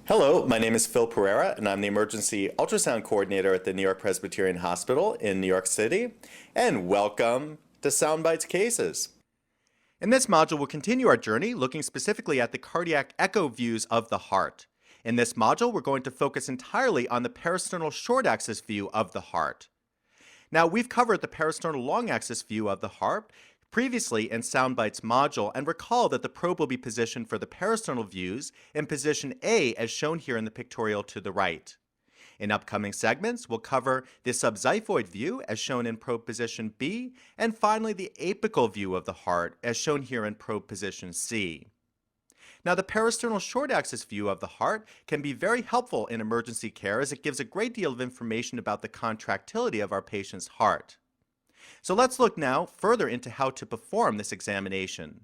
Hello, my name is Phil Pereira, and I'm the Emergency Ultrasound Coordinator at the New York Presbyterian Hospital in New York City, and welcome to Soundbites Cases. In this module, we'll continue our journey looking specifically at the cardiac echo views of the heart. In this module, we're going to focus entirely on the parasternal short axis view of the heart. Now, we've covered the parasternal long axis view of the heart previously in Soundbites module, and recall that the probe will be positioned for the parasternal views in position A as shown here in the pictorial to the right. In upcoming segments, we'll cover the subxiphoid view as shown in probe position B, and finally the apical view of the heart as shown here in probe position C. Now, the parasternal short axis view of the heart can be very helpful in emergency care as it gives a great deal of information about the contractility of our patient's heart. So let's look now further into how to perform this examination.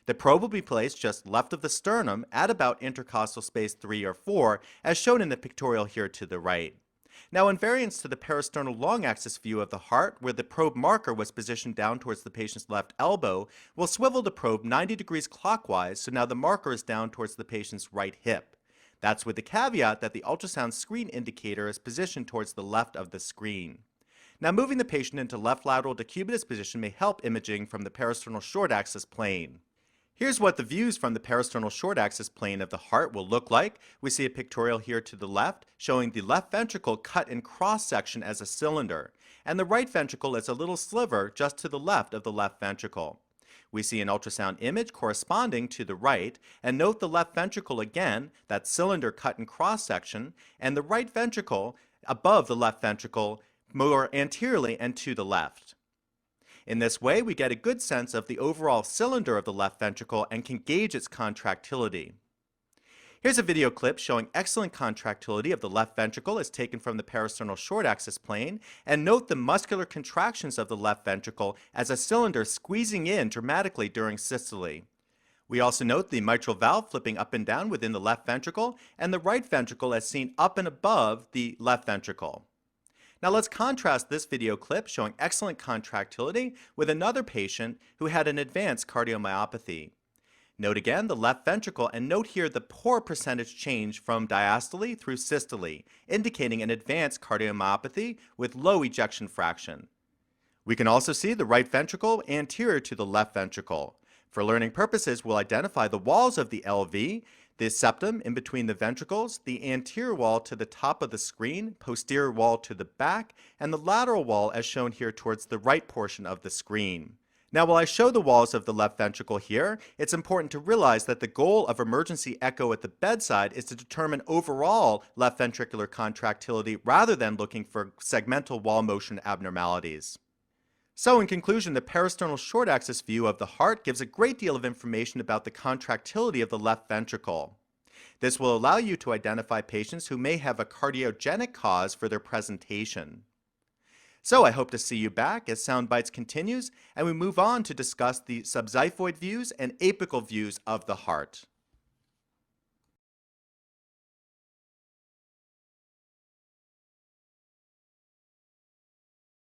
The probe will be placed just left of the sternum at about intercostal space 3 or 4, as shown in the pictorial here to the right. Now, in variance to the parasternal long axis view of the heart, where the probe marker was positioned down towards the patient's left elbow, we'll swivel the probe 90 degrees clockwise, so now the marker is down towards the patient's right hip. That's with the caveat that the ultrasound screen indicator is positioned towards the left of the screen. Now, moving the patient into left lateral decubitus position may help imaging from the parasternal short axis plane. Here's what the views from the parasternal short axis plane of the heart will look like. We see a pictorial here to the left showing the left ventricle cut in cross section as a cylinder, and the right ventricle as a little sliver just to the left of the left ventricle. We see an ultrasound image corresponding to the right, and note the left ventricle again, that cylinder cut in cross section, and the right ventricle above the left ventricle more anteriorly and to the left. In this way, we get a good sense of the overall cylinder of the left ventricle and can gauge its contractility. Here's a video clip showing excellent contractility of the left ventricle as taken from the parasternal short axis plane, and note the muscular contractions of the left ventricle as a cylinder squeezing in dramatically during systole. We also note the mitral valve flipping up and down within the left ventricle, and the right ventricle as seen up and above the left ventricle. Now let's contrast this video clip showing excellent contractility with another patient who had an advanced cardiomyopathy. Note again the left ventricle, and note here the poor percentage change from diastole through systole, indicating an advanced cardiomyopathy with low ejection fraction. We can also see the right ventricle anterior to the left ventricle. For learning purposes, we'll identify the walls of the LV, the septum in between the ventricles, the anterior wall to the top of the screen, posterior wall to the back, and the lateral wall as shown here towards the right portion of the screen. Now, while I show the walls of the left ventricle here, it's important to realize that the goal of emergency echo at the bedside is to determine overall left ventricular contractility rather than looking for segmental wall motion abnormalities. So in conclusion, the parasternal short axis view of the heart gives a great deal of information about the contractility of the left ventricle. This will allow you to identify patients who may have a cardiogenic cause for their presentation. So I hope to see you back as Soundbites continues and we move on to discuss the subxiphoid views and apical views of the heart.